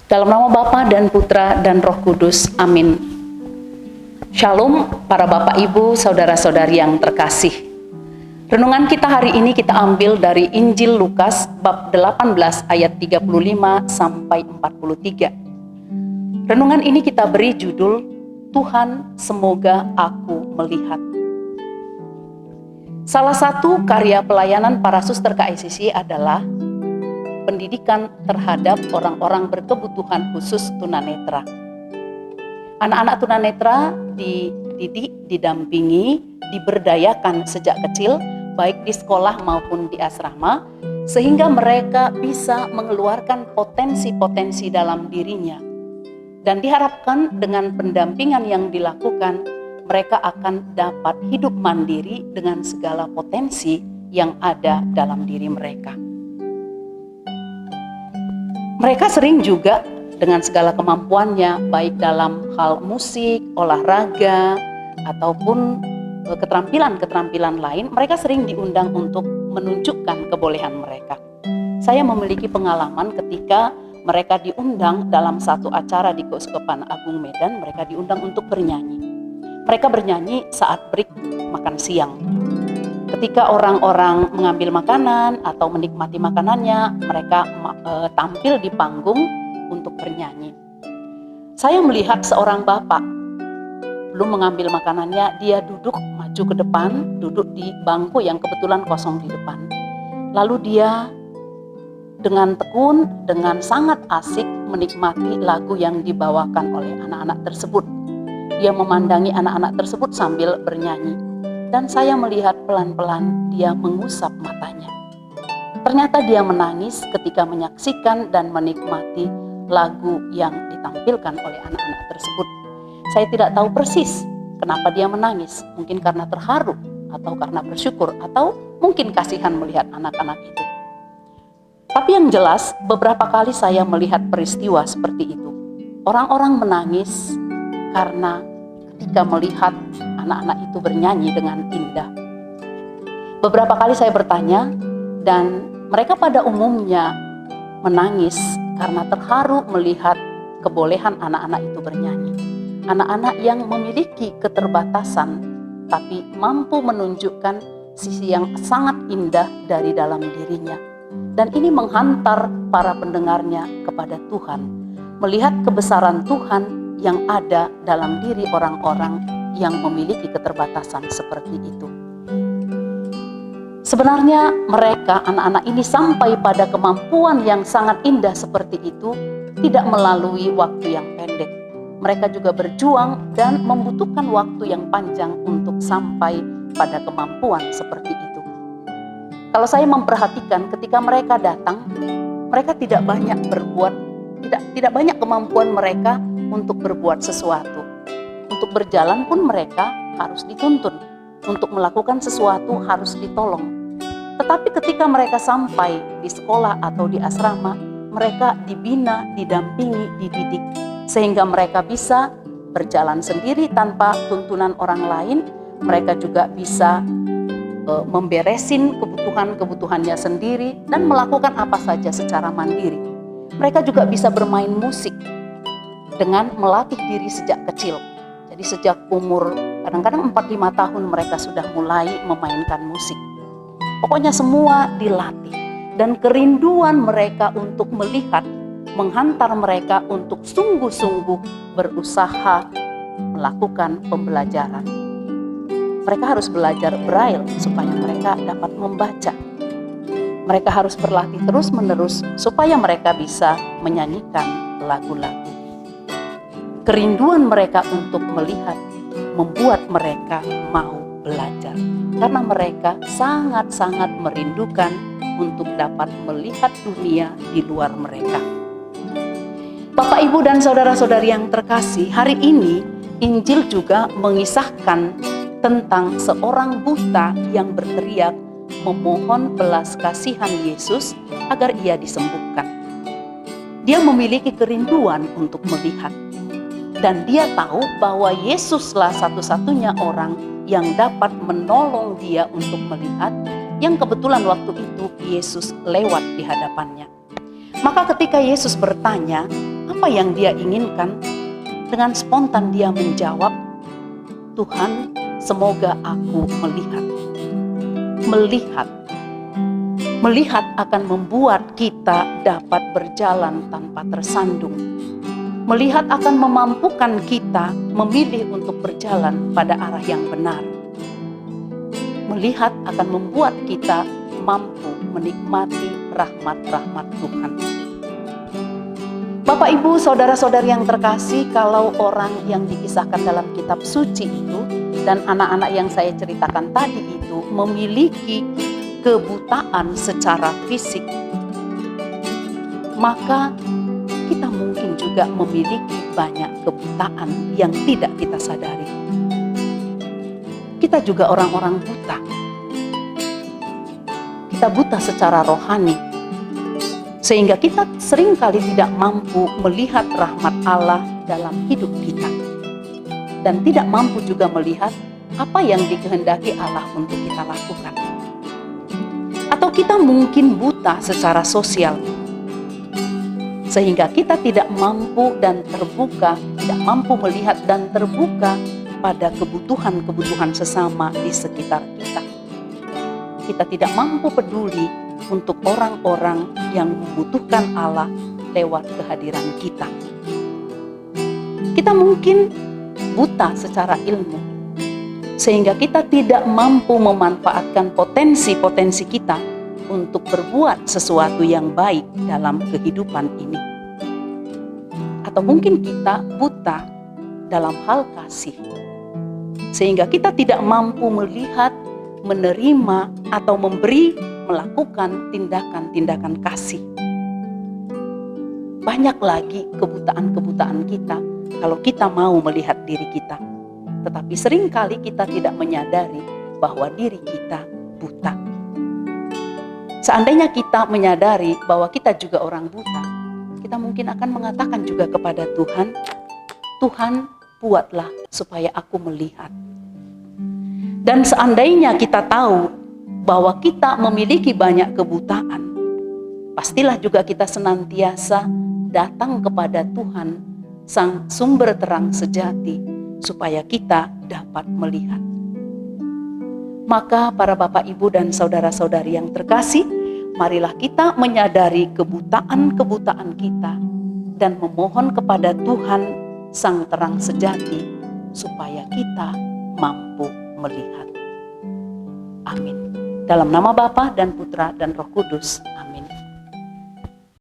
Dalam nama Bapa dan Putra dan Roh Kudus, amin. Shalom para Bapak Ibu, saudara-saudari yang terkasih. Renungan kita hari ini kita ambil dari Injil Lukas bab 18 ayat 35 sampai 43. Renungan ini kita beri judul, Tuhan semoga aku melihat. Salah satu karya pelayanan para suster KICC adalah pendidikan terhadap orang-orang berkebutuhan khusus tunanetra. Anak-anak tunanetra dididik, didampingi, diberdayakan sejak kecil, baik di sekolah maupun di asrama, sehingga mereka bisa mengeluarkan potensi-potensi dalam dirinya. Dan diharapkan dengan pendampingan yang dilakukan, mereka akan dapat hidup mandiri dengan segala potensi yang ada dalam diri mereka. Mereka sering juga dengan segala kemampuannya, baik dalam hal musik, olahraga, ataupun keterampilan-keterampilan lain, mereka sering diundang untuk menunjukkan kebolehan mereka. Saya memiliki pengalaman ketika mereka diundang dalam satu acara di Keuskupan Agung Medan, mereka diundang untuk bernyanyi. Mereka bernyanyi saat break makan siang. Ketika orang-orang mengambil makanan atau menikmati makanannya, mereka tampil di panggung untuk bernyanyi. Saya melihat seorang bapak belum mengambil makanannya, dia duduk maju ke depan, duduk di bangku yang kebetulan kosong di depan. Lalu dia dengan tekun, dengan sangat asik menikmati lagu yang dibawakan oleh anak-anak tersebut. Dia memandangi anak-anak tersebut sambil bernyanyi. Dan saya melihat pelan-pelan dia mengusap matanya. Ternyata dia menangis ketika menyaksikan dan menikmati lagu yang ditampilkan oleh anak-anak tersebut. Saya tidak tahu persis kenapa dia menangis. Mungkin karena terharu, atau karena bersyukur, atau mungkin kasihan melihat anak-anak itu. Tapi yang jelas, beberapa kali saya melihat peristiwa seperti itu. Orang-orang menangis karena ketika melihat anak-anak itu bernyanyi dengan indah. Beberapa kali saya bertanya, dan mereka pada umumnya menangis karena terharu melihat kebolehan anak-anak itu bernyanyi. Anak-anak yang memiliki keterbatasan, tapi mampu menunjukkan sisi yang sangat indah dari dalam dirinya. Dan ini menghantar para pendengarnya kepada Tuhan, melihat kebesaran Tuhan yang ada dalam diri orang-orang yang memiliki keterbatasan seperti itu. Sebenarnya mereka, anak-anak ini sampai pada kemampuan yang sangat indah seperti itu tidak melalui waktu yang pendek. Mereka juga berjuang dan membutuhkan waktu yang panjang untuk sampai pada kemampuan seperti itu. Kalau saya memperhatikan ketika mereka datang, mereka tidak banyak banyak kemampuan mereka untuk berbuat sesuatu. Untuk berjalan pun mereka harus dituntun. Untuk melakukan sesuatu harus ditolong. Tetapi ketika mereka sampai di sekolah atau di asrama, mereka dibina, didampingi, dididik. Sehingga mereka bisa berjalan sendiri tanpa tuntunan orang lain. Mereka juga bisa memberesin kebutuhannya sendiri dan melakukan apa saja secara mandiri. Mereka juga bisa bermain musik dengan melatih diri sejak kecil. Jadi sejak umur kadang-kadang 4-5 tahun mereka sudah mulai memainkan musik. Pokoknya semua dilatih. Dan kerinduan mereka untuk melihat menghantar mereka untuk sungguh-sungguh berusaha melakukan pembelajaran. Mereka harus belajar Braille supaya mereka dapat membaca. Mereka harus berlatih terus-menerus supaya mereka bisa menyanyikan lagu-lagu. Kerinduan mereka untuk melihat membuat mereka mau belajar. Karena mereka sangat-sangat merindukan untuk dapat melihat dunia di luar mereka. Bapak, Ibu, dan saudara-saudari yang terkasih, hari ini Injil juga mengisahkan tentang seorang buta yang berteriak memohon belas kasihan Yesus agar ia disembuhkan. Dia memiliki kerinduan untuk melihat. Dan dia tahu bahwa Yesuslah satu-satunya orang yang dapat menolong dia untuk melihat, yang kebetulan waktu itu Yesus lewat di hadapannya. Maka ketika Yesus bertanya, apa yang dia inginkan, dengan spontan dia menjawab, Tuhan, semoga aku melihat. Melihat akan membuat kita dapat berjalan tanpa tersandung. Melihat akan memampukan kita memilih untuk berjalan pada arah yang benar. Melihat akan membuat kita mampu menikmati rahmat-rahmat Tuhan. Bapak, Ibu, saudara-saudari yang terkasih, kalau orang yang dikisahkan dalam kitab suci itu dan anak-anak yang saya ceritakan tadi itu memiliki kebutaan secara fisik, maka kita mungkin juga memiliki banyak kebutaan yang tidak kita sadari. Kita juga orang-orang buta. Kita buta secara rohani, sehingga kita seringkali tidak mampu melihat rahmat Allah dalam hidup kita. Dan tidak mampu juga melihat apa yang dikehendaki Allah untuk kita lakukan. Atau kita mungkin buta secara sosial, sehingga kita tidak mampu dan terbuka, tidak mampu melihat dan terbuka pada kebutuhan-kebutuhan sesama di sekitar kita. Kita tidak mampu peduli untuk orang-orang yang membutuhkan Allah lewat kehadiran kita. Kita mungkin buta secara ilmu, sehingga kita tidak mampu memanfaatkan potensi-potensi kita untuk berbuat sesuatu yang baik dalam kehidupan ini. Atau mungkin kita buta dalam hal kasih, sehingga kita tidak mampu melihat, menerima, atau memberi, melakukan tindakan-tindakan kasih. Banyak lagi kebutaan-kebutaan kita kalau kita mau melihat diri kita. Tetapi seringkali kita tidak menyadari bahwa diri kita buta. Seandainya kita menyadari bahwa kita juga orang buta, kita mungkin akan mengatakan juga kepada Tuhan, Tuhan, buatlah supaya aku melihat. Dan seandainya kita tahu bahwa kita memiliki banyak kebutaan, pastilah juga kita senantiasa datang kepada Tuhan, Sang Sumber Terang Sejati, supaya kita dapat melihat. Maka para Bapak, Ibu, dan saudara-saudari yang terkasih, marilah kita menyadari kebutaan-kebutaan kita dan memohon kepada Tuhan, Sang Terang Sejati, supaya kita mampu melihat. Amin. Dalam nama Bapa dan Putra dan Roh Kudus.